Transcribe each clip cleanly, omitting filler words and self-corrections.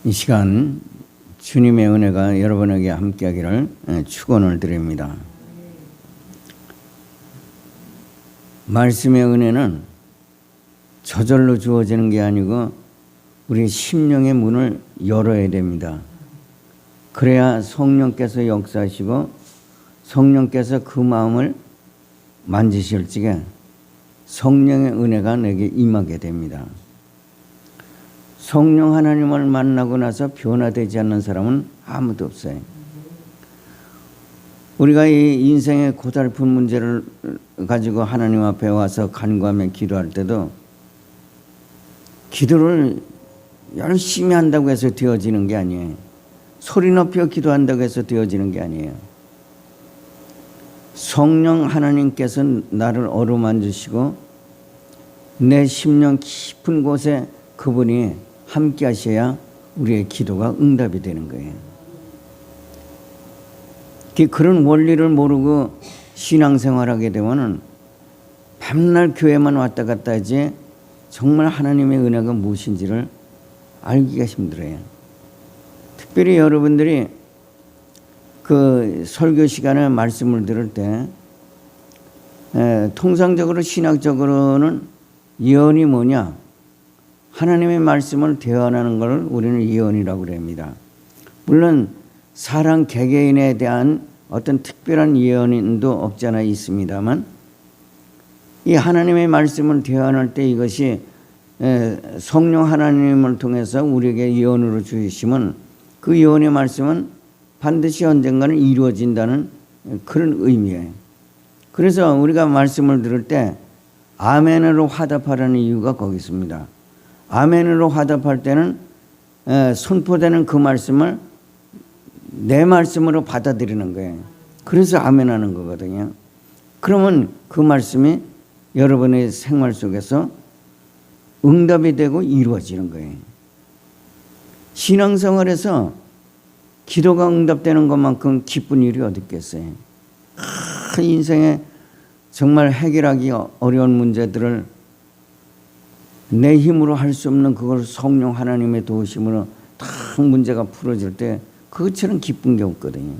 이 시간 주님의 은혜가 여러분에게 함께하기를 축원을 드립니다. 말씀의 은혜는 저절로 주어지는 게 아니고 우리 심령의 문을 열어야 됩니다. 그래야 성령께서 역사하시고 성령께서 그 마음을 만지실 적에 성령의 은혜가 내게 임하게 됩니다. 성령 하나님을 만나고 나서 변화되지 않는 사람은 아무도 없어요. 우리가 이 인생의 고달픈 문제를 가지고 하나님 앞에 와서 간구하며 기도할 때도 기도를 열심히 한다고 해서 되어지는 게 아니에요. 소리 높여 기도한다고 해서 되어지는 게 아니에요. 성령 하나님께서 나를 어루만지시고 내 심령 깊은 곳에 그분이 함께 하셔야 우리의 기도가 응답이 되는 거예요. 그런 원리를 모르고 신앙생활하게 되면은 밤날 교회만 왔다 갔다 하지 정말 하나님의 은혜가 무엇인지를 알기가 힘들어요. 특별히 여러분들이 그 설교 시간에 말씀을 들을 때 통상적으로 신학적으로는 예언이 뭐냐? 하나님의 말씀을 대언하는 것을 우리는 예언이라고 합니다. 물론 사람 개개인에 대한 어떤 특별한 예언도 없지 않아 있습니다만 이 하나님의 말씀을 대언할 때 이것이 성령 하나님을 통해서 우리에게 예언으로 주시면 그 예언의 말씀은 반드시 언젠가는 이루어진다는 그런 의미예요. 그래서 우리가 말씀을 들을 때 아멘으로 화답하라는 이유가 거기 있습니다. 아멘으로 화답할 때는 선포되는 그 말씀을 내 말씀으로 받아들이는 거예요. 그래서 아멘하는 거거든요. 그러면 그 말씀이 여러분의 생활 속에서 응답이 되고 이루어지는 거예요. 신앙생활에서 기도가 응답되는 것만큼 기쁜 일이 어디 있겠어요. 인생에 정말 해결하기 어려운 문제들을 내 힘으로 할 수 없는 그걸 성령 하나님의 도우심으로 다 문제가 풀어질 때 그것처럼 기쁜 게 없거든요.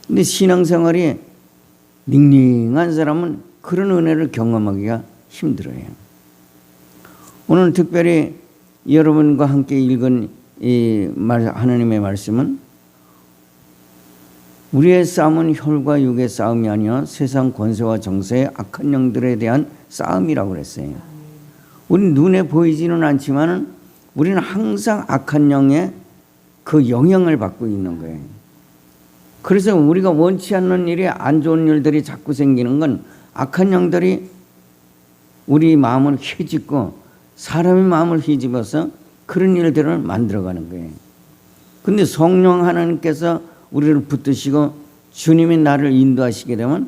근데 신앙생활이 닝닝한 사람은 그런 은혜를 경험하기가 힘들어요. 오늘 특별히 여러분과 함께 읽은 이 하나님의 말씀은 우리의 싸움은 혈과 육의 싸움이 아니라 세상 권세와 정세의 악한 영들에 대한 싸움이라고 그랬어요. 우리는 눈에 보이지는 않지만 우리는 항상 악한 영의 그 영향을 받고 있는 거예요. 그래서 우리가 원치 않는 일이 안 좋은 일들이 자꾸 생기는 건 악한 영들이 우리 마음을 휘집고 사람의 마음을 휘집어서 그런 일들을 만들어가는 거예요. 그런데 성령 하나님께서 우리를 붙드시고 주님이 나를 인도하시게 되면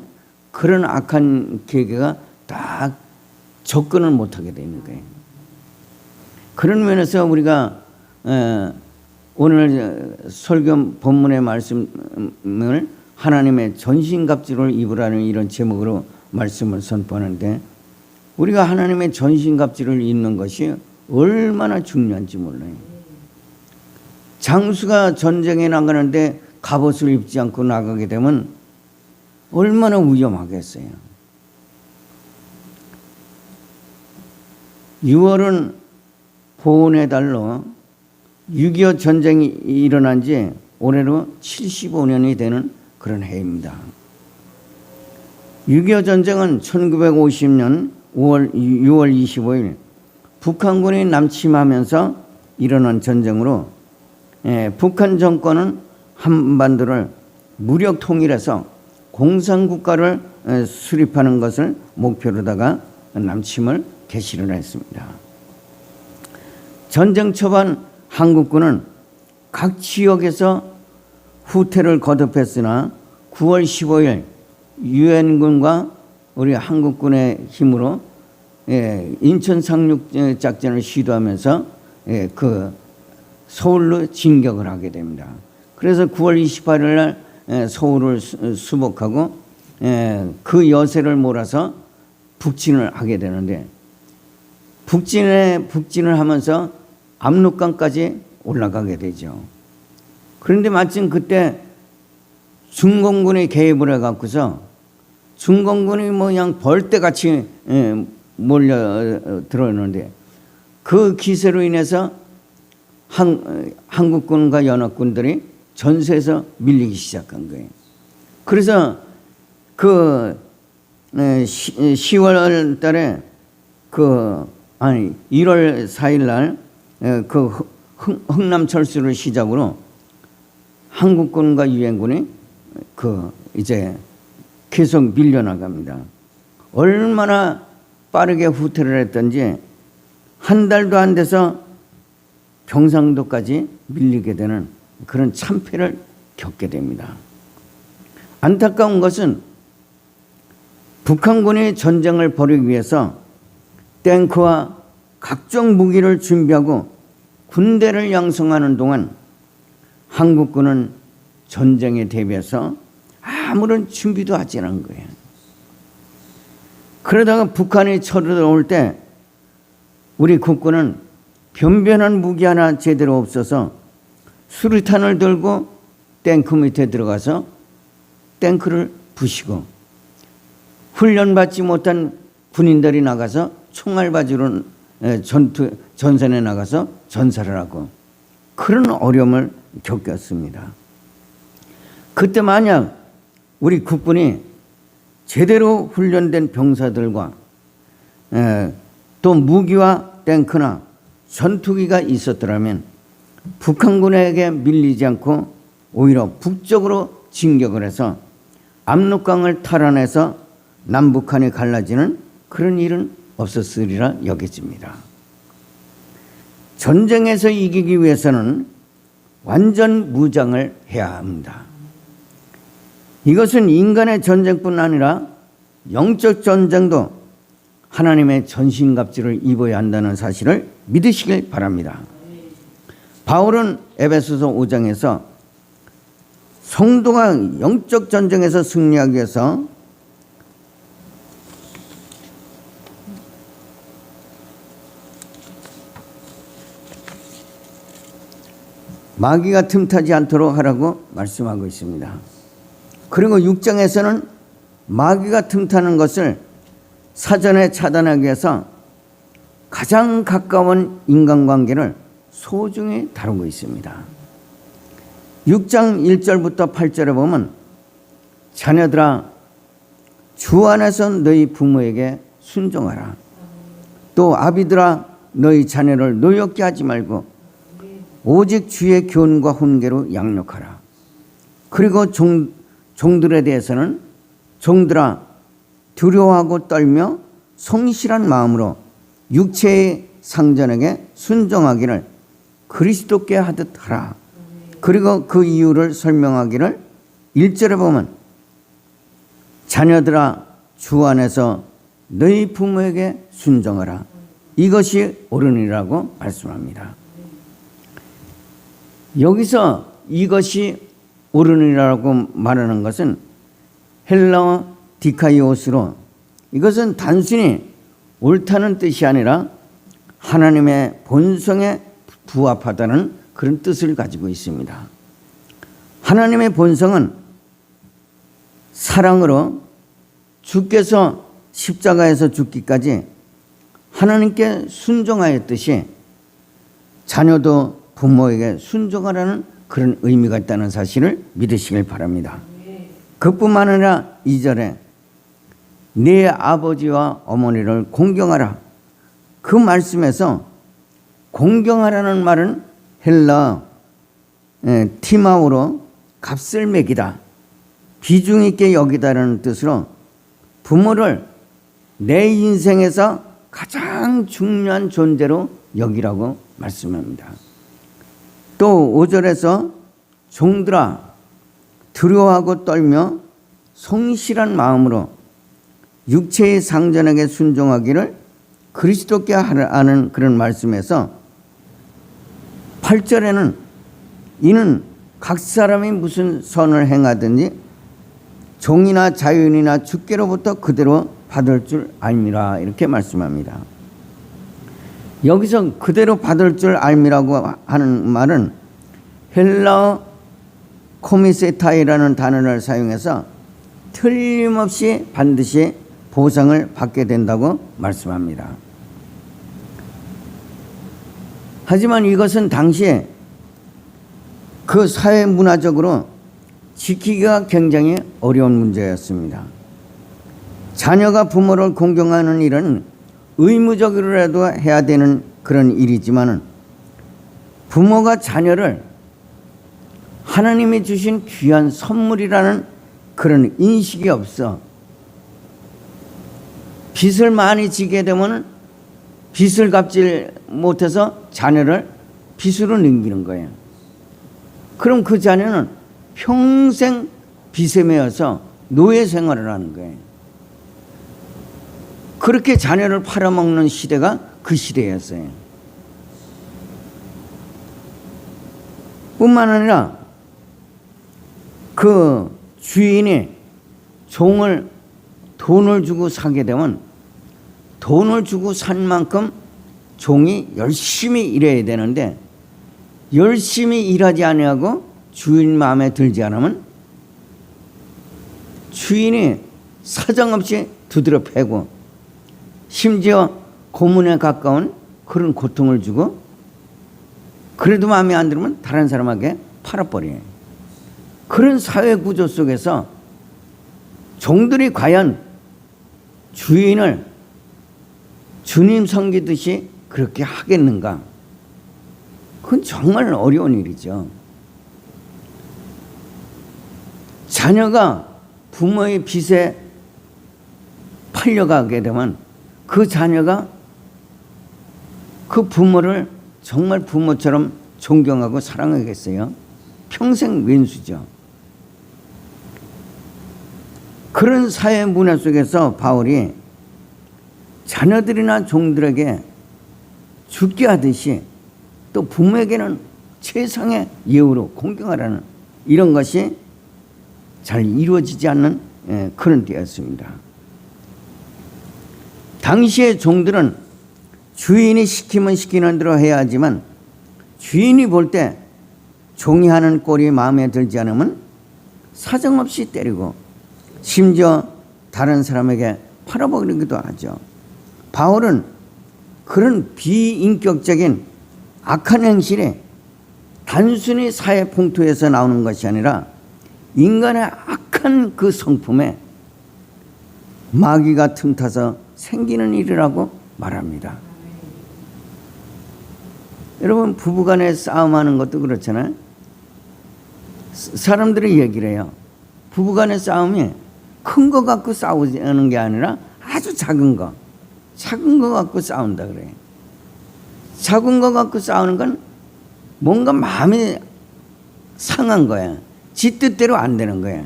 그런 악한 계계가 다 접근을 못하게 되는 거예요. 그런 면에서 우리가 오늘 설교 본문의 말씀을 하나님의 전신갑주를 입으라는 이런 제목으로 말씀을 선포하는데 우리가 하나님의 전신갑주를 입는 것이 얼마나 중요한지 몰라요. 장수가 전쟁에 나가는데 갑옷을 입지 않고 나가게 되면 얼마나 위험하겠어요. 6월은 보훈의 달로 6.25 전쟁이 일어난 지 올해로 75년이 되는 그런 해입니다. 6.25 전쟁은 1950년 6월 25일 북한군이 남침하면서 일어난 전쟁으로 북한 정권은 한반도를 무력 통일해서 공산국가를 수립하는 것을 목표로다가 남침을 개시를 했습니다. 전쟁 초반 한국군은 각 지역에서 후퇴를 거듭했으나 9월 15일 유엔군과 우리 한국군의 힘으로 인천 상륙 작전을 시도하면서 그 서울로 진격을 하게 됩니다. 그래서 9월 28일 날 서울을 수복하고 그 여세를 몰아서 북진을 하게 되는데 북진을 하면서 압록강까지 올라가게 되죠. 그런데 마침 그때 중공군이 개입을 해갖고서 중공군이 뭐 그냥 벌떼같이 몰려 들어오는데 그 기세로 인해서 한국군과 연합군들이 전세에서 밀리기 시작한 거예요. 그래서 그 10월 달에 1월 4일 날 그 흥남 철수를 시작으로 한국군과 유엔군이 이제 계속 밀려나갑니다. 얼마나 빠르게 후퇴를 했던지 한 달도 안 돼서 경상도까지 밀리게 되는 그런 참패를 겪게 됩니다. 안타까운 것은 북한군이 전쟁을 벌이기 위해서 탱크와 각종 무기를 준비하고 군대를 양성하는 동안 한국군은 전쟁에 대비해서 아무런 준비도 하지 않은 거예요. 그러다가 북한이 쳐들어올 때 우리 국군은 변변한 무기 하나 제대로 없어서 수류탄을 들고 탱크 밑에 들어가서 탱크를 부시고 훈련받지 못한 군인들이 나가서 총알 바지로 전선에 나가서 전사를 하고 그런 어려움을 겪었습니다. 그때 만약 우리 국군이 제대로 훈련된 병사들과 또 무기와 탱크나 전투기가 있었더라면 북한군에게 밀리지 않고 오히려 북쪽으로 진격을 해서 압록강을 탈환해서 남북한이 갈라지는 그런 일은 없었으리라 여겨집니다. 전쟁에서 이기기 위해서는 완전 무장을 해야 합니다. 이것은 인간의 전쟁뿐 아니라 영적 전쟁도 하나님의 전신갑주를 입어야 한다는 사실을 믿으시길 바랍니다. 바울은 에베소서 5장에서 성도가 영적 전쟁에서 승리하기 위해서 마귀가 틈타지 않도록 하라고 말씀하고 있습니다. 그리고 6장에서는 마귀가 틈타는 것을 사전에 차단하기 위해서 가장 가까운 인간관계를 소중히 다루고 있습니다. 6장 1절부터 8절에 보면 자녀들아 주 안에서 너희 부모에게 순종하라. 또 아비들아 너희 자녀를 노엽게 하지 말고 오직 주의 교훈과 훈계로 양육하라. 그리고 종들에 대해서는 종들아 두려워하고 떨며 성실한 마음으로 육체의 상전에게 순종하기를 그리스도께 하듯 하라. 그리고 그 이유를 설명하기를 1절에 보면 자녀들아 주 안에서 너희 부모에게 순종하라. 이것이 옳으니라고 말씀합니다. 여기서 이것이 옳으니라고 말하는 것은 헬라어 디카이오스로 이것은 단순히 옳다는 뜻이 아니라 하나님의 본성에 부합하다는 그런 뜻을 가지고 있습니다. 하나님의 본성은 사랑으로 주께서 십자가에서 죽기까지 하나님께 순종하였듯이 자녀도 부모에게 순종하라는 그런 의미가 있다는 사실을 믿으시길 바랍니다. 그뿐만 아니라 2절에 네 아버지와 어머니를 공경하라. 그 말씀에서 공경하라는 말은 헬라 티마오로 값을 매기다, 비중 있게 여기다라는 뜻으로 부모를 내 인생에서 가장 중요한 존재로 여기라고 말씀합니다. 또 5절에서 종들아 두려워하고 떨며 성실한 마음으로 육체의 상전에게 순종하기를 그리스도께 하는 그런 말씀에서 8절에는 이는 각 사람이 무슨 선을 행하든지 종이나 자유인이나 주께로부터 그대로 받을 줄 알미라 이렇게 말씀합니다. 여기서 그대로 받을 줄 알미라고 하는 말은 헬라어 코미세타이라는 단어를 사용해서 틀림없이 반드시 보상을 받게 된다고 말씀합니다. 하지만 이것은 당시에 그 사회 문화적으로 지키기가 굉장히 어려운 문제였습니다. 자녀가 부모를 공경하는 일은 의무적으로라도 해야 되는 그런 일이지만 부모가 자녀를 하나님이 주신 귀한 선물이라는 그런 인식이 없어 빚을 많이 지게 되면 빚을 갚지 못해서 자녀를 빚으로 넘기는 거예요. 그럼 그 자녀는 평생 빚에 매여서 노예 생활을 하는 거예요. 그렇게 자녀를 팔아먹는 시대가 그 시대였어요. 뿐만 아니라 그 주인이 종을 돈을 주고 사게 되면 돈을 주고 산 만큼 종이 열심히 일해야 되는데 열심히 일하지 아니하고 주인 마음에 들지 않으면 주인이 사정없이 두드려 패고 심지어 고문에 가까운 그런 고통을 주고 그래도 마음에 안 들으면 다른 사람에게 팔아버려요. 그런 사회 구조 속에서 종들이 과연 주인을 주님 섬기듯이 그렇게 하겠는가? 그건 정말 어려운 일이죠. 자녀가 부모의 빚에 팔려가게 되면 그 자녀가 그 부모를 정말 부모처럼 존경하고 사랑하겠어요? 평생 왼수죠. 그런 사회 문화 속에서 바울이 자녀들이나 종들에게 죽게 하듯이 또 부모에게는 최상의 예우로 공경하라는 이런 것이 잘 이루어지지 않는 그런 때였습니다. 당시의 종들은 주인이 시키면 시키는 대로 해야 하지만 주인이 볼 때 종이 하는 꼴이 마음에 들지 않으면 사정없이 때리고 심지어 다른 사람에게 팔아버리기도 하죠. 바울은 그런 비인격적인 악한 행실이 단순히 사회 풍토에서 나오는 것이 아니라 인간의 악한 그 성품에 마귀가 틈타서 생기는 일이라고 말합니다. 여러분 부부간에 싸움하는 것도 그렇잖아요. 사람들이 얘기를 해요. 부부간의 싸움이 큰 거 갖고 싸우는 게 아니라 아주 작은 거 갖고 싸운다 그래요. 작은 거 갖고 싸우는 건 뭔가 마음이 상한 거야. 지 뜻대로 안 되는 거야.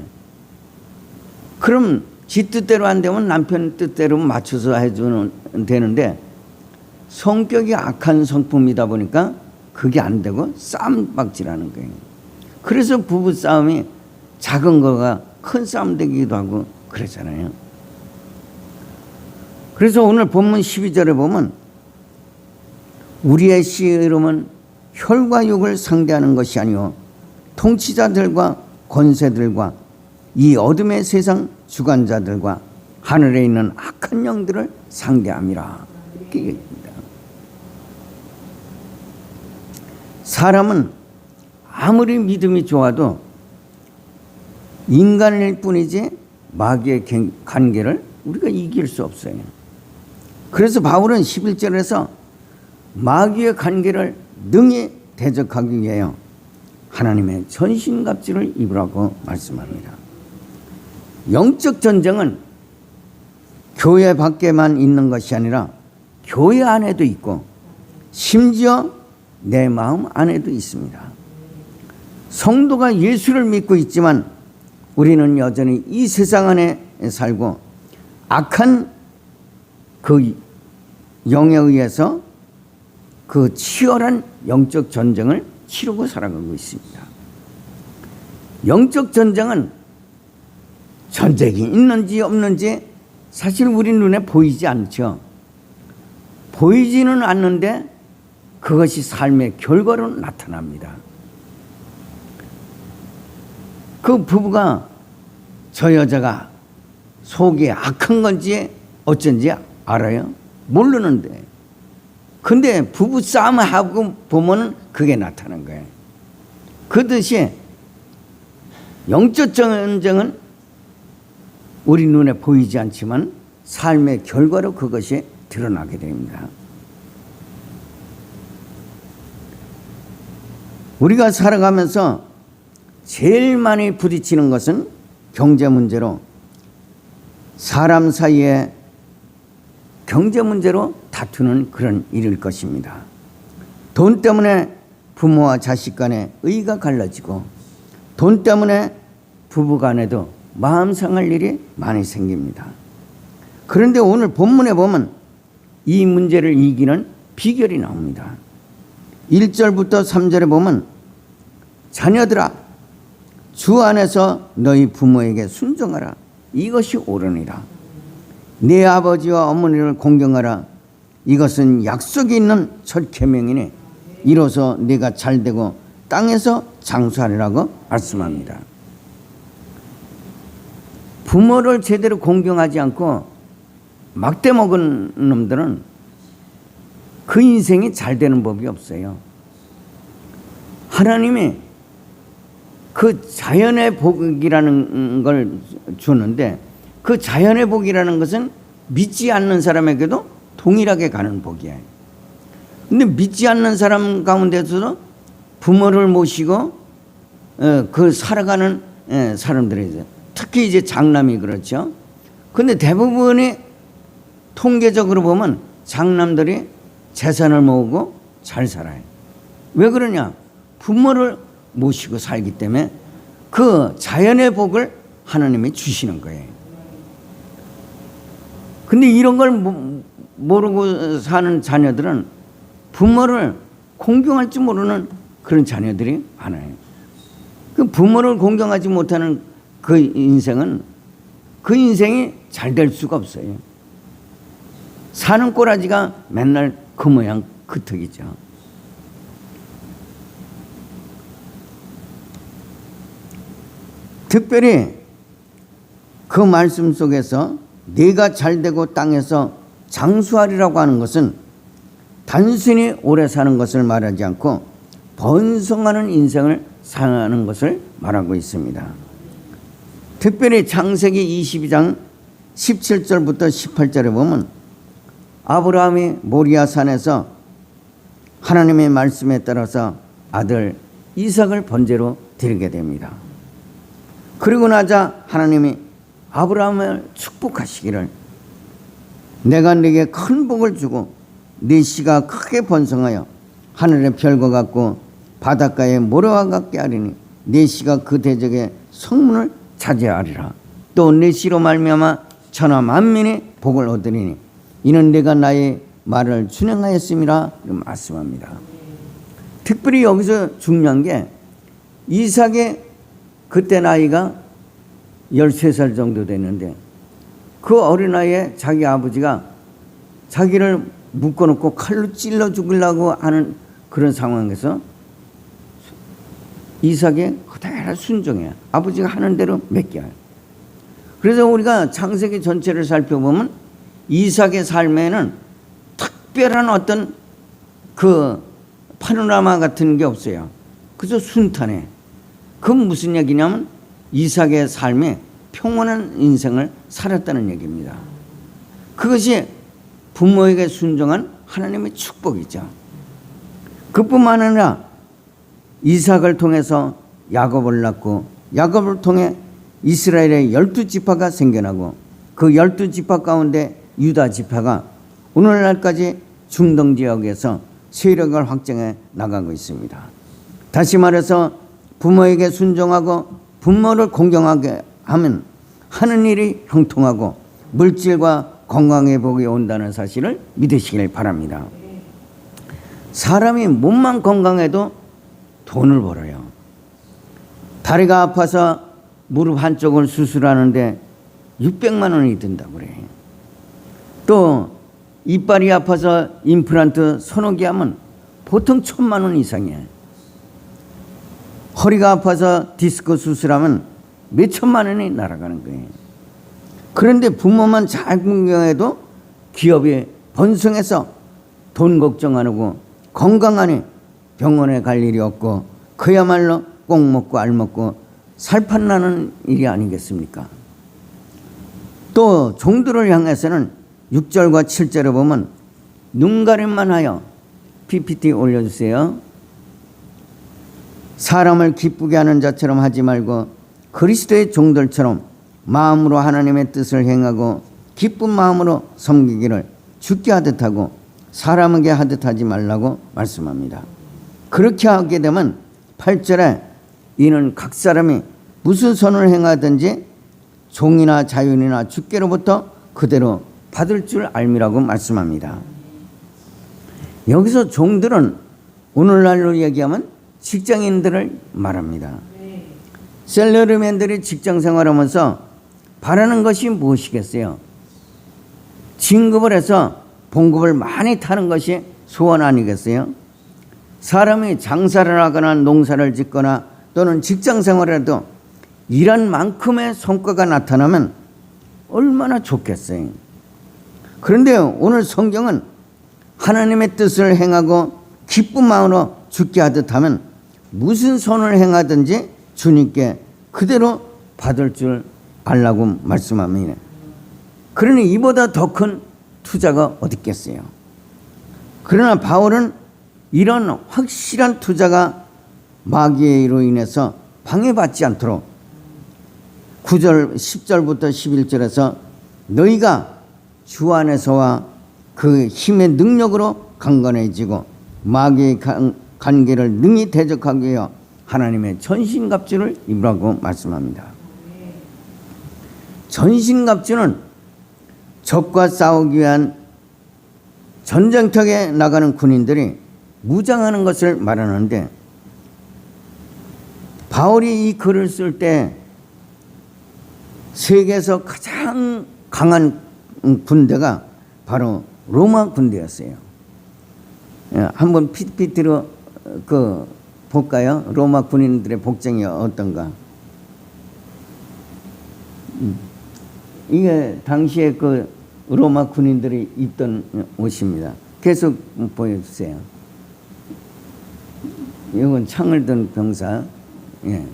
그럼 지 뜻대로 안 되면 남편 뜻대로 맞춰서 해주면 되는데 성격이 악한 성품이다 보니까 그게 안 되고 싸움박질하는 거예요. 그래서 부부 싸움이 작은 거가 큰 싸움 되기도 하고 그러잖아요. 그래서 오늘 본문 12절에 보면 우리의 씨름은 혈과 육을 상대하는 것이 아니요 통치자들과 권세들과 이 어둠의 세상 주관자들과 하늘에 있는 악한 영들을 상대함이라. 이렇게 얘기합니다. 사람은 아무리 믿음이 좋아도 인간일 뿐이지 마귀의 관계를 우리가 이길 수 없어요. 그래서 바울은 11절에서 마귀의 관계를 능히 대적하기 위하여 하나님의 전신갑주를 입으라고 말씀합니다. 영적 전쟁은 교회 밖에만 있는 것이 아니라 교회 안에도 있고 심지어 내 마음 안에도 있습니다. 성도가 예수를 믿고 있지만 우리는 여전히 이 세상 안에 살고 악한 그 영에 의해서 그 치열한 영적 전쟁을 치르고 살아가고 있습니다. 영적 전쟁은 전쟁이 있는지 없는지 사실 우리 눈에 보이지 않죠. 보이지는 않는데 그것이 삶의 결과로 나타납니다. 그 부부가 저 여자가 속이 악한 건지 어쩐지 알아요? 모르는데. 근데 부부 싸움하고 보면 그게 나타난 거예요. 그듯이 영적 전쟁은 우리 눈에 보이지 않지만 삶의 결과로 그것이 드러나게 됩니다. 우리가 살아가면서 제일 많이 부딪히는 것은 경제 문제로, 사람 사이에 경제 문제로 다투는 그런 일일 것입니다. 돈 때문에 부모와 자식 간에 의가 갈라지고, 돈 때문에 부부 간에도 마음 상할 일이 많이 생깁니다. 그런데 오늘 본문에 보면 이 문제를 이기는 비결이 나옵니다. 1절부터 3절에 보면 자녀들아 주 안에서 너희 부모에게 순종하라. 이것이 옳으니라. 내 아버지와 어머니를 공경하라. 이것은 약속이 있는 첫 계명이니 이로써 네가 잘되고 땅에서 장수하리라고 말씀합니다. 부모를 제대로 공경하지 않고 막대 먹은 놈들은 그 인생이 잘 되는 법이 없어요. 하나님이 그 자연의 복이라는 걸 주는데, 그 자연의 복이라는 것은 믿지 않는 사람에게도 동일하게 가는 복이에요. 근데 믿지 않는 사람 가운데서도 부모를 모시고 그 살아가는 사람들이, 특히 이제 장남이 그렇죠. 근데 대부분이 통계적으로 보면 장남들이 재산을 모으고 잘 살아요. 왜 그러냐? 부모를 모시고 살기 때문에 그 자연의 복을 하나님이 주시는 거예요. 근데 이런 걸 모르고 사는 자녀들은 부모를 공경할 줄 모르는 그런 자녀들이 많아요. 그 부모를 공경하지 못하는 그 인생은 그 인생이 잘 될 수가 없어요. 사는 꼬라지가 맨날 그 모양 그 턱이죠. 특별히 그 말씀 속에서 네가 잘되고 땅에서 장수하리라고 하는 것은 단순히 오래 사는 것을 말하지 않고 번성하는 인생을 사는 것을 말하고 있습니다. 특별히 창세기 22장 17절부터 18절에 보면 아브라함이 모리아 산에서 하나님의 말씀에 따라서 아들 이삭을 번제로 드리게 됩니다. 그리고 나자 하나님이 아브라함을 축복하시기를 내가 네게 큰 복을 주고 네 씨가 크게 번성하여 하늘의 별과 같고 바닷가의 모래와 같게 하리니 네 씨가 그 대적의 성문을 차지하리라. 또 네 씨로 말미암아 천하 만민이 복을 얻으리니 이는 내가 나의 말을 준행하였음이라 말씀합니다. 특별히 여기서 중요한 게 이삭의 그때 나이가 13살 정도 됐는데 그 어린아이에 자기 아버지가 자기를 묶어놓고 칼로 찔러 죽이려고 하는 그런 상황에서 이삭의 그대로 순종해요. 아버지가 하는 대로 맡겨요. 그래서 우리가 창세기 전체를 살펴보면 이삭의 삶에는 특별한 어떤 그 파노라마 같은 게 없어요. 그저 순탄해. 그건 무슨 얘기냐면 이삭의 삶에 평온한 인생을 살았다는 얘기입니다. 그것이 부모에게 순종한 하나님의 축복이죠. 그뿐만 아니라 이삭을 통해서 야곱을 낳고 야곱을 통해 이스라엘의 12지파가 생겨나고 그 12지파 가운데 유다 지파가 오늘날까지 중동 지역에서 세력을 확장해 나가고 있습니다. 다시 말해서 부모에게 순종하고 부모를 공경하게 하면 하는 일이 형통하고 물질과 건강의 복이 온다는 사실을 믿으시길 바랍니다. 사람이 몸만 건강해도 돈을 벌어요. 다리가 아파서 무릎 한쪽을 수술하는데 600만 원이 든다고 그래요. 또 이빨이 아파서 임플란트 서너 개 하면 보통 1,000만 원 이상이에요. 허리가 아파서 디스크 수술하면 몇 천만 원이 날아가는 거예요. 그런데 부모만 잘 공경해도 기업이 번성해서 돈 걱정 안 하고 건강하니 병원에 갈 일이 없고 그야말로 꼭 먹고 알 먹고 살판나는 일이 아니겠습니까? 또 종들을 향해서는 6절과 7절에 보면 눈가림만 하여 PPT 올려주세요. 사람을 기쁘게 하는 자처럼 하지 말고 그리스도의 종들처럼 마음으로 하나님의 뜻을 행하고 기쁜 마음으로 섬기기를 주께 하듯 하고 사람에게 하듯 하지 말라고 말씀합니다. 그렇게 하게 되면 8절에 이는 각 사람이 무슨 선을 행하든지 종이나 자윤이나 주께로부터 그대로 받을 줄 알미라고 말씀합니다. 여기서 종들은 오늘날로 얘기하면 직장인들을 말합니다. 셀러리맨들이 직장 생활하면서 바라는 것이 무엇이겠어요? 진급을 해서 봉급을 많이 타는 것이 소원 아니겠어요? 사람이 장사를 하거나 농사를 짓거나 또는 직장 생활에도 일한 만큼의 성과가 나타나면 얼마나 좋겠어요. 그런데 오늘 성경은 하나님의 뜻을 행하고 기쁜 마음으로 주께 하듯 하면 무슨 선을 행하든지 주님께 그대로 받을 줄 알라고 말씀합니다. 그러니 이보다 더 큰 투자가 어디 있겠어요? 그러나 바울은 이런 확실한 투자가 마귀의 일로 인해서 방해받지 않도록 9절 10절부터 11절에서 너희가 주 안에서와 그 힘의 능력으로 강건해지고 마귀의 관계를 능히 대적하기 위하여 하나님의 전신갑주를 입으라고 말씀합니다. 전신갑주는 적과 싸우기 위한 전쟁터에 나가는 군인들이 무장하는 것을 말하는데, 바울이 이 글을 쓸 때 세계에서 가장 강한 군대가 바로 로마 군대였어요. 한번 PPT로 볼까요? 로마 군인들의 복장이 어떤가? 이게 당시에 그 로마 군인들이 입던 옷입니다. 계속 보여주세요. 이건 창을 든 병사. 예.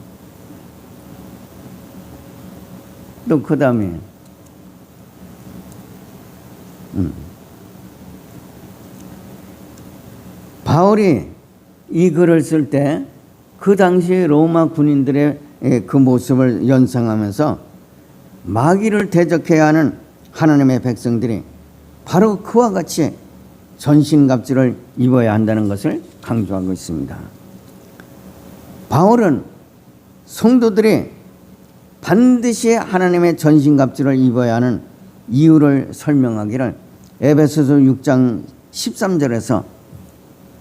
또 그 다음에 바울이 이 글을 쓸 때 그 당시 로마 군인들의 그 모습을 연상하면서 마귀를 대적해야 하는 하나님의 백성들이 바로 그와 같이 전신갑주를 입어야 한다는 것을 강조하고 있습니다. 바울은 성도들이 반드시 하나님의 전신갑주를 입어야 하는 이유를 설명하기를 에베소서 6장 13절에서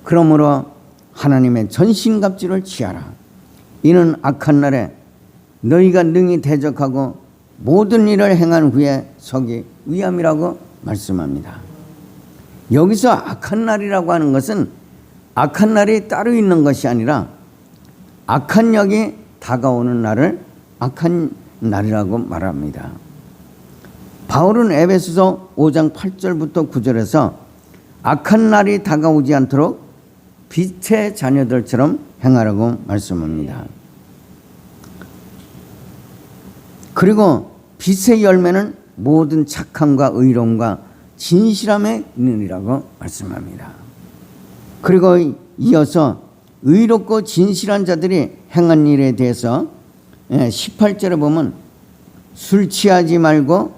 그러므로 하나님의 전신갑주를 취하라. 이는 악한 날에 너희가 능히 대적하고 모든 일을 행한 후에 서기 위함이라고 말씀합니다. 여기서 악한 날이라고 하는 것은 악한 날이 따로 있는 것이 아니라 악한 영이 다가오는 날을 악한 날이라고 말합니다. 바울은 에베소서 5장 8절부터 9절에서 악한 날이 다가오지 않도록 빛의 자녀들처럼 행하라고 말씀합니다. 그리고 빛의 열매는 모든 착함과 의로움과 진실함에 있느니라고 말씀합니다. 그리고 이어서 의롭고 진실한 자들이 행한 일에 대해서 18절에 보면 술 취하지 말고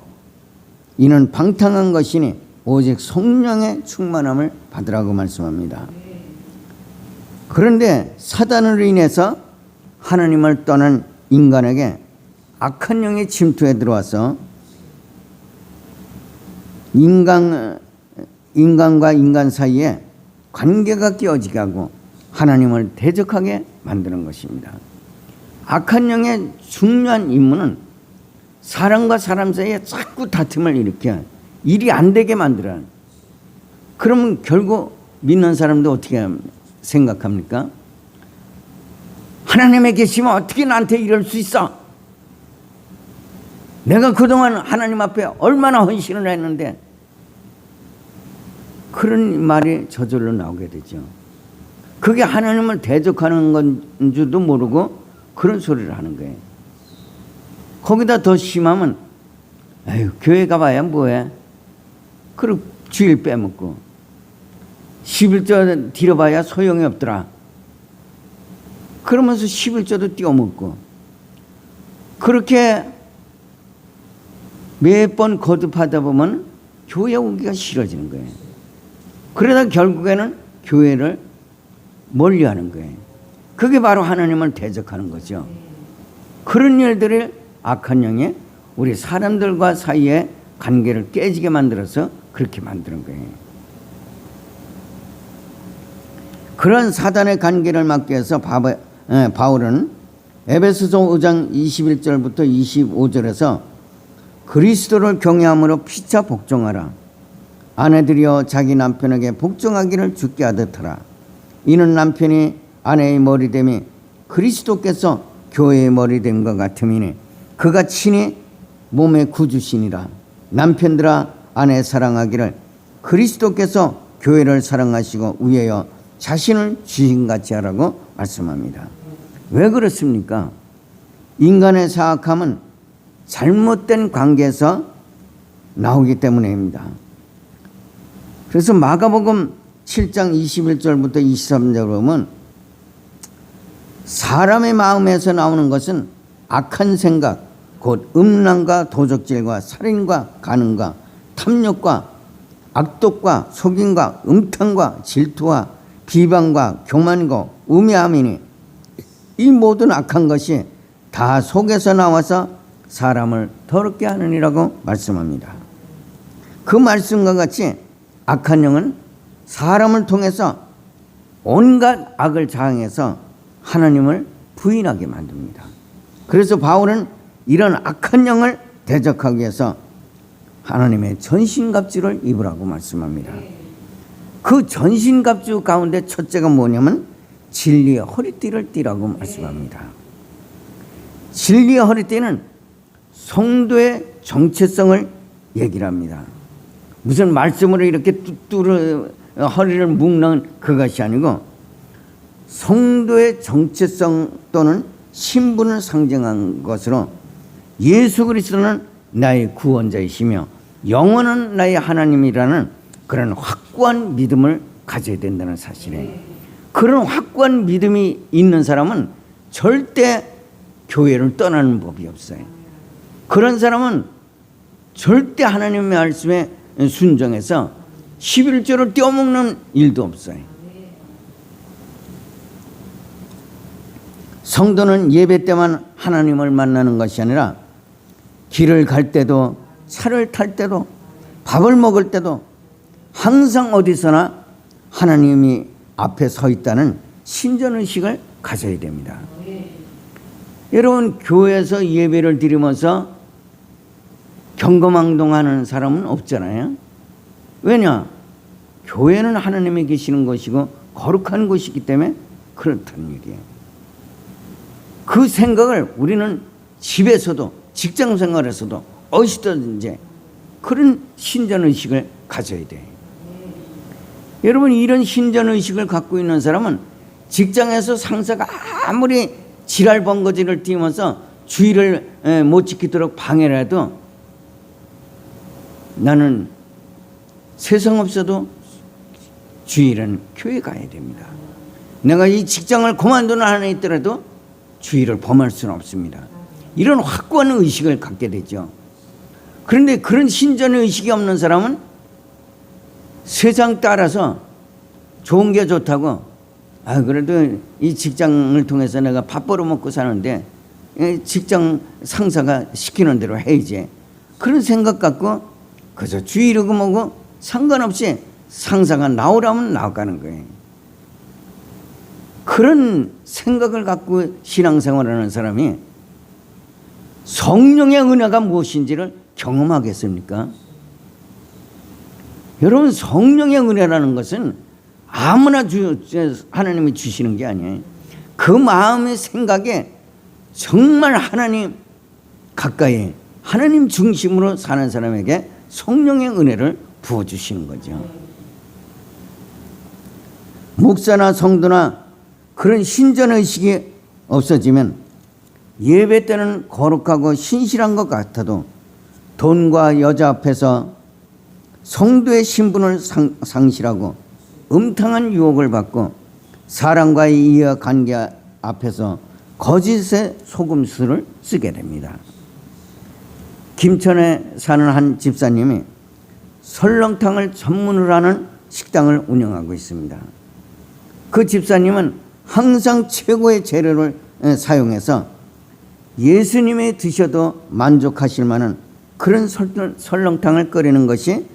이는 방탕한 것이니 오직 성령의 충만함을 받으라고 말씀합니다. 그런데 사단으로 인해서 하나님을 떠난 인간에게 악한 영이 침투해 들어와서 인간과 인간 사이에 관계가 끼어지게 하고 하나님을 대적하게 만드는 것입니다. 악한 영의 중요한 임무는 사람과 사람 사이에 자꾸 다툼을 일으켜 일이 안 되게 만들어요. 그러면 결국 믿는 사람도 어떻게 생각합니까? 하나님에 계시면 어떻게 나한테 이럴 수 있어? 내가 그동안 하나님 앞에 얼마나 헌신을 했는데, 그런 말이 저절로 나오게 되죠. 그게 하나님을 대적하는 건 줄도 모르고 그런 소리를 하는 거예요. 거기다 더 심하면 에휴, 교회 가봐야 뭐해? 그리고 주일 빼먹고 11조 드려봐야 소용이 없더라. 그러면서 11조도 띄워먹고, 그렇게 몇 번 거듭하다 보면 교회 오기가 싫어지는 거예요. 그러다 결국에는 교회를 멀리하는 거예요. 그게 바로 하나님을 대적하는 거죠. 그런 일들을 악한 영이 우리 사람들과 사이의 관계를 깨지게 만들어서 그렇게 만드는 거예요. 그런 사단의 관계를 막기 위해서 바울은 에베소서 5장 21절부터 25절에서 그리스도를 경외함으로 피차 복종하라. 아내들이여 자기 남편에게 복종하기를 주께 하듯 하라. 이는 남편이 아내의 머리됨이 그리스도께서 교회의 머리됨과 같음이니 그가 친히 몸의 구주시니라. 남편들아 아내 사랑하기를 그리스도께서 교회를 사랑하시고 위하여 자신을 주신같이 하라고 말씀합니다. 왜 그렇습니까? 인간의 사악함은 잘못된 관계에서 나오기 때문입니다. 그래서 마가복음 7장 21절부터 23절 보면 사람의 마음에서 나오는 것은 악한 생각, 곧 음란과 도적질과 살인과 간음과 탐욕과 악독과 속임과 음탕과 질투와 비방과 교만이고 우매함이니 이 모든 악한 것이 다 속에서 나와서 사람을 더럽게 하느니라고 말씀합니다. 그 말씀과 같이 악한 영은 사람을 통해서 온갖 악을 자행해서 하나님을 부인하게 만듭니다. 그래서 바울은 이런 악한 영을 대적하기 위해서 하나님의 전신갑주를 입으라고 말씀합니다. 그 전신갑주 가운데 첫째가 뭐냐면 진리의 허리띠를 띠라고 말씀합니다. 진리의 허리띠는 성도의 정체성을 얘기를 합니다. 무슨 말씀으로 이렇게 뚜뚜르 허리를 묶는 그것이 아니고 성도의 정체성 또는 신분을 상징한 것으로 예수 그리스도는 나의 구원자이시며 영원한 나의 하나님이라는 그런 확고한 믿음을 가져야 된다는 사실이에요. 그런 확고한 믿음이 있는 사람은 절대 교회를 떠나는 법이 없어요. 그런 사람은 절대 하나님의 말씀에 순종해서 11조를 떼어먹는 일도 없어요. 성도는 예배 때만 하나님을 만나는 것이 아니라 길을 갈 때도 차를 탈 때도 밥을 먹을 때도 항상 어디서나 하나님이 앞에 서 있다는 신전의식을 가져야 됩니다. 여러분, 교회에서 예배를 드리면서 경거망동하는 사람은 없잖아요. 왜냐? 교회는 하나님이 계시는 것이고 거룩한 곳이기 때문에 그렇다는 얘기예요. 그 생각을 우리는 집에서도 직장 생활에서도 어디서든지 그런 신전의식을 가져야 돼요. 여러분, 이런 신전의식을 갖고 있는 사람은 직장에서 상사가 아무리 지랄 번거지를 띄우면서 주의를 못 지키도록 방해를 해도 나는 세상 없어도 주일은 교회 가야 됩니다. 내가 이 직장을 그만두는 한에 있더라도 주일을 범할 수는 없습니다. 이런 확고한 의식을 갖게 되죠. 그런데 그런 신전의 의식이 없는 사람은 세상 따라서 좋은 게 좋다고, 그래도 이 직장을 통해서 내가 밥 벌어먹고 사는데 직장 상사가 시키는 대로 해야지, 그런 생각 갖고 그저 주의르고 뭐고 상관없이 상사가 나오라면 나가는 거예요. 그런 생각을 갖고 신앙생활하는 사람이 성령의 은혜가 무엇인지를 경험하겠습니까? 여러분, 성령의 은혜라는 것은 아무나 하나님이 주시는 게 아니에요. 그 마음의 생각에 정말 하나님 가까이, 하나님 중심으로 사는 사람에게 성령의 은혜를 부어주시는 거죠. 목사나 성도나 그런 신전의식이 없어지면 예배 때는 거룩하고 신실한 것 같아도 돈과 여자 앞에서 성도의 신분을 상실하고 음탕한 유혹을 받고 사람과의 이해 관계 앞에서 거짓의 속임수를 쓰게 됩니다. 김천에 사는 한 집사님이 설렁탕을 전문으로 하는 식당을 운영하고 있습니다. 그 집사님은 항상 최고의 재료를 사용해서 예수님이 드셔도 만족하실 만한 그런 설렁탕을 끓이는 것이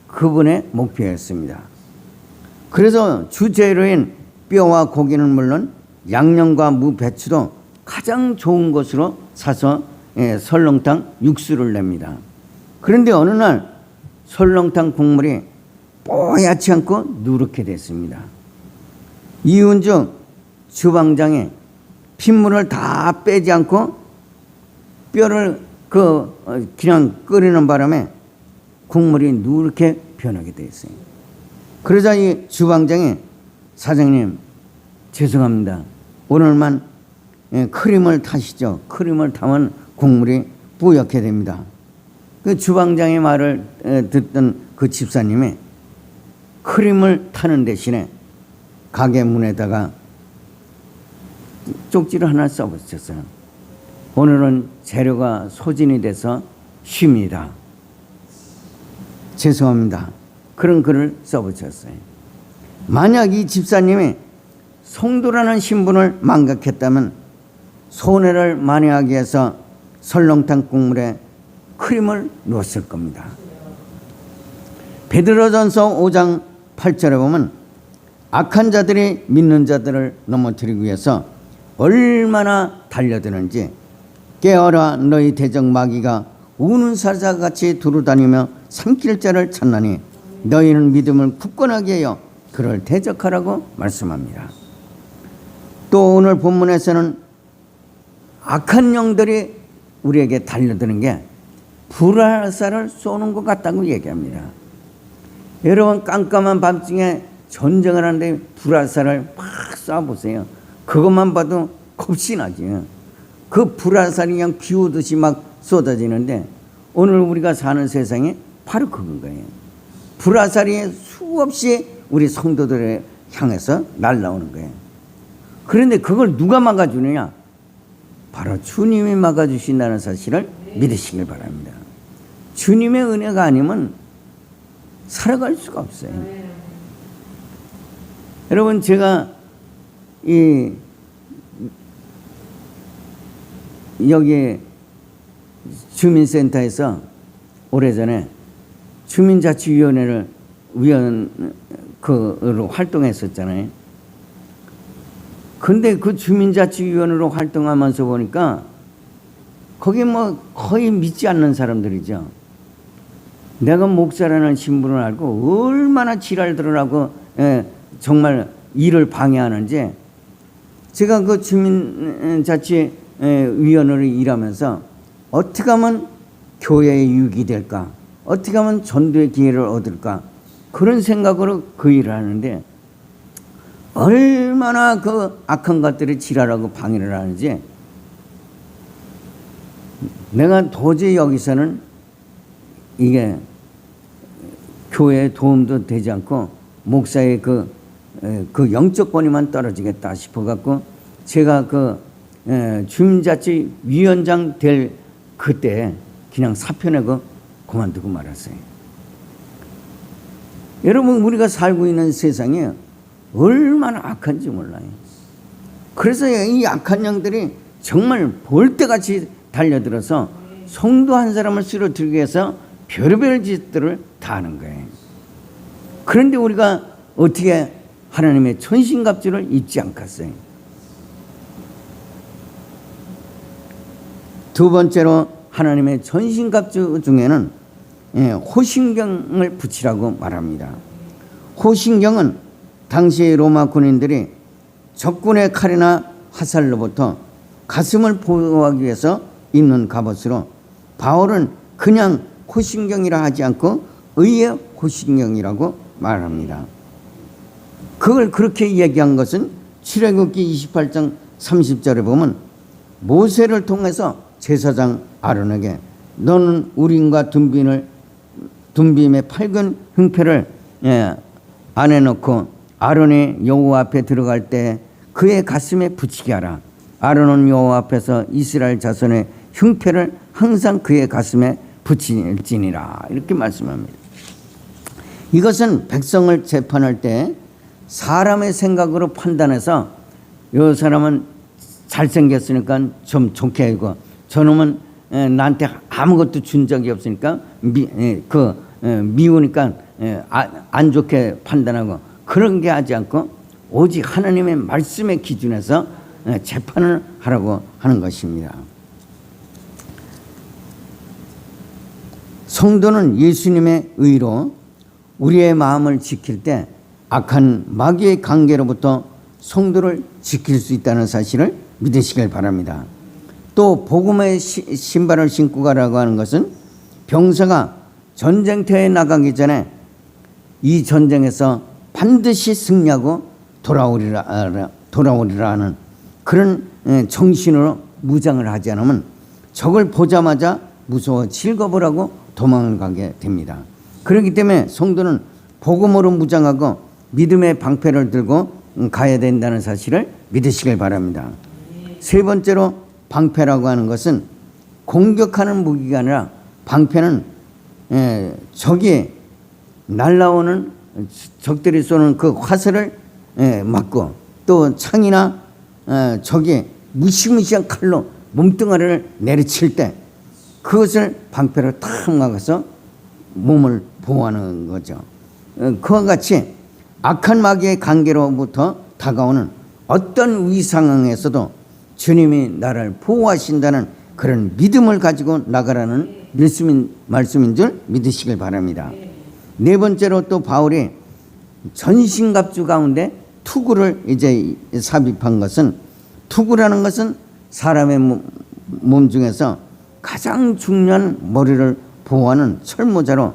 그분의 목표였습니다. 그래서 주재료인 뼈와 고기는 물론 양념과 무, 배추도 가장 좋은 것으로 사서 설렁탕 육수를 냅니다. 그런데 어느 날 설렁탕 국물이 뽀얗지 않고 누렇게 됐습니다. 이윤중 주방장이 핏물을 다 빼지 않고 뼈를 그냥 끓이는 바람에 국물이 누렇게 변하게 되었어요. 그러자 이 주방장이 사장님 죄송합니다. 오늘만 크림을 타시죠. 크림을 타면 국물이 뿌옇게 됩니다. 그 주방장의 말을 듣던 그 집사님이 크림을 타는 대신에 가게 문에다가 쪽지를 하나 써붙였어요. 오늘은 재료가 소진이 돼서 쉽니다. 죄송합니다. 그런 글을 써붙였어요. 만약 이 집사님이 성도라는 신분을 망각했다면 손해를 만회하기 위해서 설렁탕 국물에 크림을 넣었을 겁니다. 베드로전서 5장 8절에 보면 악한 자들이 믿는 자들을 넘어뜨리기 위해서 얼마나 달려드는지 깨어라 너희 대적 마귀가 우는 사자같이 두루다니며 삼킬 자를 찾나니 너희는 믿음을 굳건하게 하여 그를 대적하라고 말씀합니다. 또 오늘 본문에서는 악한 영들이 우리에게 달려드는 게 불화살을 쏘는 것 같다고 얘기합니다. 여러분 깜깜한 밤중에 전쟁을 하는데 불화살을 막 쏴보세요. 그것만 봐도 겁이 나지. 그 불화살이 그냥 비 오듯이 막 쏟아지는데 오늘 우리가 사는 세상에 바로 그건 거예요. 불화살이 수없이 우리 성도들을 향해서 날아오는 거예요. 그런데 그걸 누가 막아주느냐? 바로 주님이 막아주신다는 사실을 믿으시길 바랍니다. 주님의 은혜가 아니면 살아갈 수가 없어요. 여러분 제가 여기 주민센터에서 오래전에 주민자치위원회로 활동했었잖아요. 근데 그 주민자치위원회로 활동하면서 보니까 거기 뭐 거의 믿지 않는 사람들이죠. 내가 목사라는 신분을 알고 얼마나 지랄들을 하고 정말 일을 방해하는지 제가 그 주민자치위원회를 일하면서 어떻게 하면 교회에 유익이 될까? 어떻게 하면 전도의 기회를 얻을까? 그런 생각으로 그 일을 하는데 얼마나 그 악한 것들이 지랄하고 방해를 하는지 내가 도저히 여기서는 이게 교회에 도움도 되지 않고 목사의 그 영적 권위만 떨어지겠다 싶어갖고 제가 주민자치위원장 될 그때 그냥 사표 내고 그만두고 말았어요. 여러분 우리가 살고 있는 세상에 얼마나 악한지 몰라요. 그래서 이 악한 영들이 정말 볼때같이 달려들어서 성도 한 사람을 쓰러뜨리기 위해서 별의별 짓들을 다 하는 거예요. 그런데 우리가 어떻게 하나님의 천신갑주를 잊지 않겠어요? 두 번째로 하나님의 천신갑주 중에는 호신경을 붙이라고 말합니다. 호신경은 당시 로마 군인들이 적군의 칼이나 화살로부터 가슴을 보호하기 위해서 입는 갑옷으로 바울은 그냥 호신경이라 하지 않고 의의 호신경이라고 말합니다. 그걸 그렇게 얘기한 것은 출애굽기 28장 30절에 보면 모세를 통해서 제사장 아론에게 너는 우림과 둠빔의 밝은 흉패를 안에 넣고 아론이 여호와 앞에 들어갈 때 그의 가슴에 붙이게 하라. 아론은 여호와 앞에서 이스라엘 자손의 흉패를 항상 그의 가슴에 붙일지니라. 이렇게 말씀합니다. 이것은 백성을 재판할 때 사람의 생각으로 판단해서 이 사람은 잘생겼으니까 좀 좋게 하고 저놈은 나한테 아무것도 준 적이 없으니까 미우니까 안 좋게 판단하고 그런 게 하지 않고 오직 하나님의 말씀의 기준에서 재판을 하라고 하는 것입니다. 성도는 예수님의 의로 우리의 마음을 지킬 때 악한 마귀의 관계로부터 성도를 지킬 수 있다는 사실을 믿으시길 바랍니다. 또 복음의 신발을 신고 가라고 하는 것은 병사가 전쟁터에 나가기 전에 이 전쟁에서 반드시 승리하고 돌아오리라 하는 그런 정신으로 무장을 하지 않으면 적을 보자마자 무서워 질겁을 도망을 가게 됩니다. 그렇기 때문에 성도는 복음으로 무장하고 믿음의 방패를 들고 가야 된다는 사실을 믿으시길 바랍니다. 세 번째로 방패라고 하는 것은 공격하는 무기가 아니라 방패는 적이 날라오는 적들이 쏘는 그 화살을 막고 또 창이나 적이 무시무시한 칼로 몸뚱아리를 내리칠 때 그것을 방패로 탁 막아서 몸을 보호하는 거죠. 그와 같이 악한 마귀의 관계로부터 다가오는 어떤 위 상황에서도 주님이 나를 보호하신다는 그런 믿음을 가지고 나가라는 말씀인 줄 믿으시길 바랍니다. 네 번째로 또 바울이 전신갑주 가운데 투구를 이제 삽입한 것은 투구라는 것은 사람의 몸 중에서 가장 중요한 머리를 보호하는 철모자로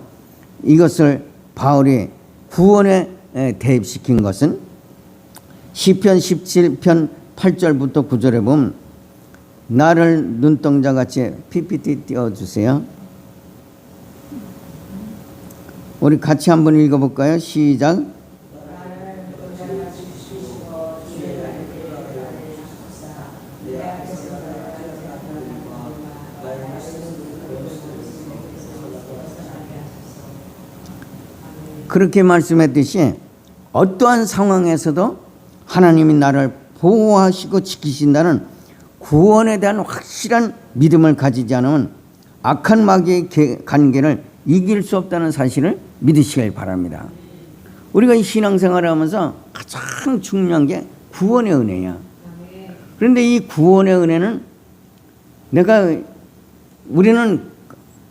이것을 바울이 구원에 대입시킨 것은 시편 17편 8절부터 9절에 보면 나를 눈동자같이 PPT 띄워주세요. 우리 같이 한번 읽어볼까요? 시작. 그렇게 말씀했듯이 어떠한 상황에서도 하나님이 나를 보호하시고 지키신다는 구원에 대한 확실한 믿음을 가지지 않으면 악한 마귀의 관계를 이길 수 없다는 사실을 믿으시길 바랍니다. 우리가 이 신앙생활을 하면서 가장 중요한 게 구원의 은혜야. 그런데 이 구원의 은혜는 우리는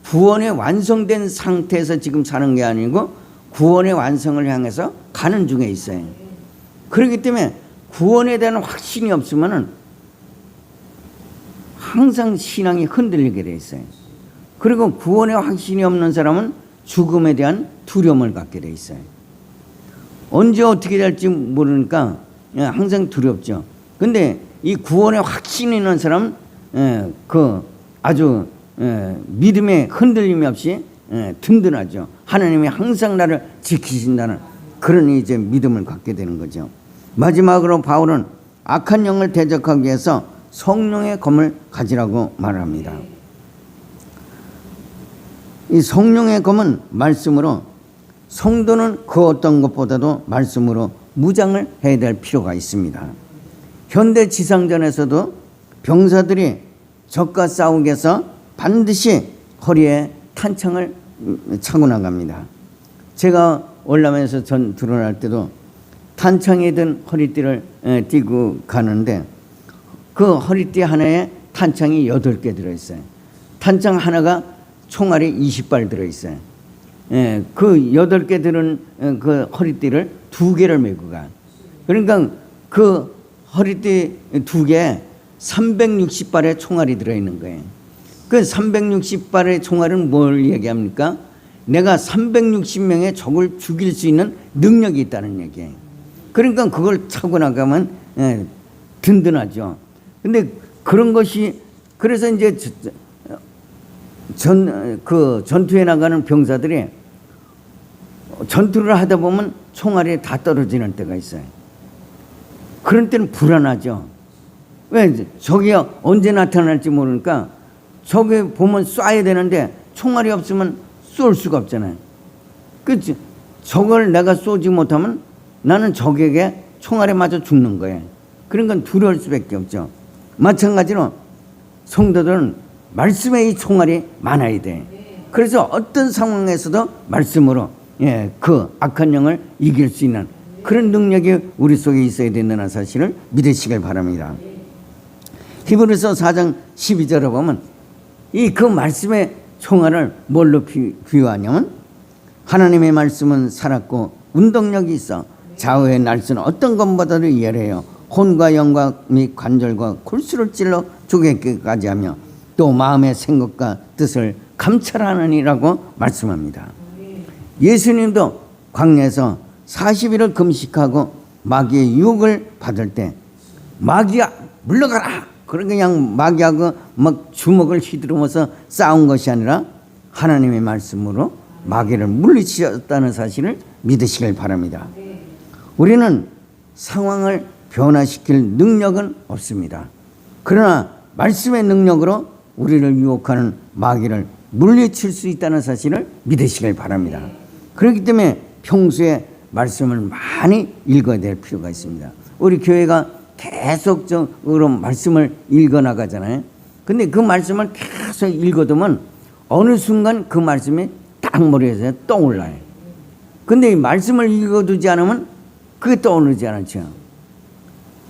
구원의 완성된 상태에서 지금 사는 게 아니고 구원의 완성을 향해서 가는 중에 있어요. 그렇기 때문에 구원에 대한 확신이 없으면은 항상 신앙이 흔들리게 돼 있어요. 그리고 구원의 확신이 없는 사람은 죽음에 대한 두려움을 갖게 돼 있어요. 언제 어떻게 될지 모르니까 항상 두렵죠. 근데 이 구원의 확신이 있는 사람은 아주 믿음에 흔들림이 없이 든든하죠. 하나님이 항상 나를 지키신다는 그런 이제 믿음을 갖게 되는 거죠. 마지막으로 바울은 악한 영을 대적하기 위해서 성령의 검을 가지라고 말합니다. 이 성령의 검은 말씀으로 성도는 그 어떤 것보다도 말씀으로 무장을 해야 될 필요가 있습니다. 현대 지상전에서도 병사들이 적과 싸우기 위해서 반드시 허리에 탄창을 차고 나갑니다. 제가 월남에서 전투를 할 때도 탄창에 든 허리띠를 띠고 가는데 그 허리띠 하나에 탄창이 8개 들어있어요. 탄창 하나가 총알이 20발 들어있어요. 그 8개 들은 그 허리띠를 2개를 메고 가. 그러니까 그 허리띠 2개에 360발의 총알이 들어있는 거예요. 그 360발의 총알은 뭘 얘기합니까? 내가 360명의 적을 죽일 수 있는 능력이 있다는 얘기예요. 그러니까 그걸 차고 나가면 든든하죠. 근데 그런 것이, 그래서 이제 전투에 나가는 병사들이 전투를 하다 보면 총알이 다 떨어지는 때가 있어요. 그런 때는 불안하죠. 왜? 적이 언제 나타날지 모르니까 적이 보면 쏴야 되는데 총알이 없으면 쏠 수가 없잖아요. 그 적을 내가 쏘지 못하면 나는 적에게 총알에 맞아 죽는 거예요. 그런 건 두려울 수밖에 없죠. 마찬가지로 성도들은 말씀에 이 총알이 많아야 돼. 그래서 어떤 상황에서도 말씀으로 그 악한 영을 이길 수 있는 그런 능력이 우리 속에 있어야 된다는 사실을 믿으시길 바랍니다. 히브리서 4장 12절에 보면 이 그 말씀의 총알을 뭘로 비유하냐면 하나님의 말씀은 살았고 운동력이 있어 좌우의 날씨는 어떤 것보다도 예래요. 혼과 영과 및 관절과 골수를 찔러 쪼개기까지 하며 또 마음의 생각과 뜻을 감찰하느니라고 말씀합니다. 예수님도 광야에서 40일을 금식하고 마귀의 유혹을 받을 때 마귀야 물러가라, 그냥 마귀하고 막 주먹을 휘두르면서 싸운 것이 아니라 하나님의 말씀으로 마귀를 물리치셨다는 사실을 믿으시길 바랍니다. 우리는 상황을 변화시킬 능력은 없습니다. 그러나 말씀의 능력으로 우리를 유혹하는 마귀를 물리칠 수 있다는 사실을 믿으시길 바랍니다. 그렇기 때문에 평소에 말씀을 많이 읽어야 될 필요가 있습니다. 우리 교회가 계속적으로 말씀을 읽어나가잖아요. 근데 그 말씀을 계속 읽어두면 어느 순간 그 말씀이 딱 머리에서 떠올라요. 근데 이 말씀을 읽어두지 않으면 그게 떠오르지 않죠.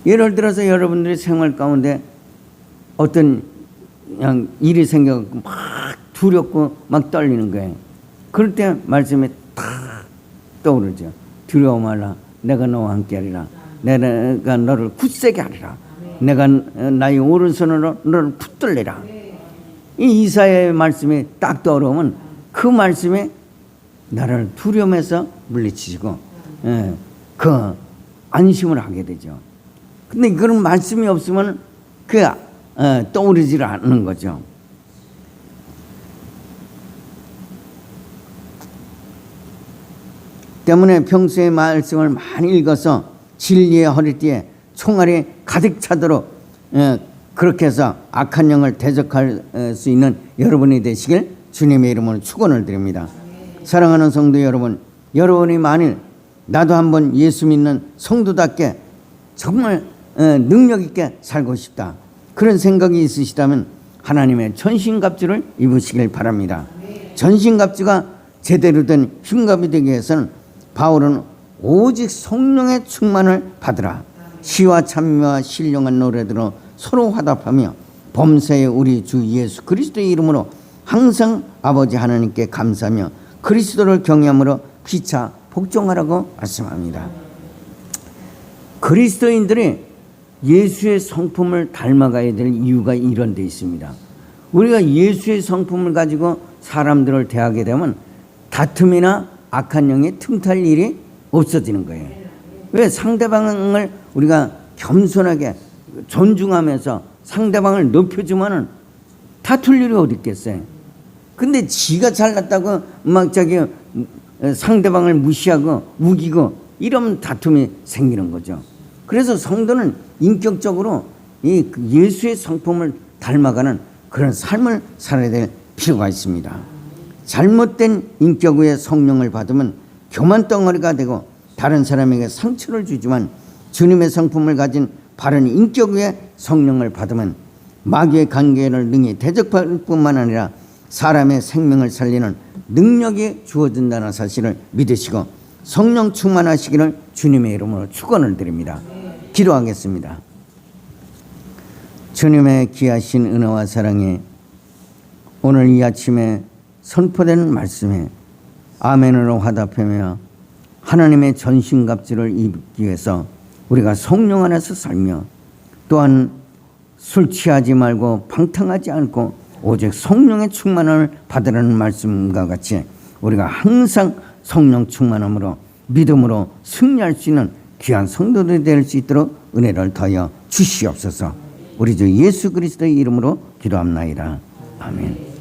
예를 들어서 여러분들의 생활 가운데 어떤 그냥 일이 생겨서 막 두렵고 막 떨리는 거예요. 그럴 때 말씀이 탁 떠오르죠. 두려워 말라, 내가 너와 함께하리라. 내가 너를 굳세게 하리라. 내가 나의 오른손으로 너를 붙들리라. 이 이사야의 말씀이 딱 떠오르면 그 말씀이 나를 두려움에서 물리치시고 그 안심을 하게 되죠. 근데 그런 말씀이 없으면 그게 떠오르지 않는 거죠. 때문에 평소에 말씀을 많이 읽어서 진리의 허리띠에 총알이 가득 차도록 그렇게 해서 악한 영을 대적할 수 있는 여러분이 되시길 주님의 이름으로 축원을 드립니다. 사랑하는 성도 여러분, 여러분이 만일 나도 한번 예수 믿는 성도답게 정말 능력 있게 살고 싶다, 그런 생각이 있으시다면 하나님의 전신갑주를 입으시길 바랍니다. 전신갑주가 제대로 된 흉갑이 되기 위해서는 바울은 오직 성령의 충만을 받으라, 시와 찬미와 신령한 노래들로 서로 화답하며 범사에 우리 주 예수 그리스도의 이름으로 항상 아버지 하나님께 감사하며 그리스도를 경외함으로 피차 복종하라고 말씀합니다. 그리스도인들이 예수의 성품을 닮아가야 될 이유가 이런 데 있습니다. 우리가 예수의 성품을 가지고 사람들을 대하게 되면 다툼이나 악한 영이 틈탈 일이 없어지는 거예요. 왜? 상대방을 우리가 겸손하게 존중하면서 상대방을 높여주면은 다툴 일이 어디 있겠어요. 근데 지가 잘났다고 막 상대방을 무시하고 우기고 이러면 다툼이 생기는 거죠. 그래서 성도는 인격적으로 이 예수의 성품을 닮아가는 그런 삶을 살아야 될 필요가 있습니다. 잘못된 인격 위에 성령을 받으면 교만 덩어리가 되고 다른 사람에게 상처를 주지만 주님의 성품을 가진 바른 인격 위에 성령을 받으면 마귀의 관계를 능히 대적할 뿐만 아니라 사람의 생명을 살리는 능력이 주어진다는 사실을 믿으시고 성령 충만하시기를 주님의 이름으로 축원을 드립니다. 기도하겠습니다. 주님의 귀하신 은혜와 사랑에 오늘 이 아침에 선포되는 말씀에 아멘으로 화답하며 하나님의 전신갑주를 입기 위해서 우리가 성령 안에서 살며 또한 술 취하지 말고 방탕하지 않고 오직 성령의 충만을 받으라는 말씀과 같이 우리가 항상 성령 충만함으로 믿음으로 승리할 수 있는 귀한 성도들이 될 수 있도록 은혜를 더하여 주시옵소서. 우리 주 예수 그리스도의 이름으로 기도합나이다. 아멘.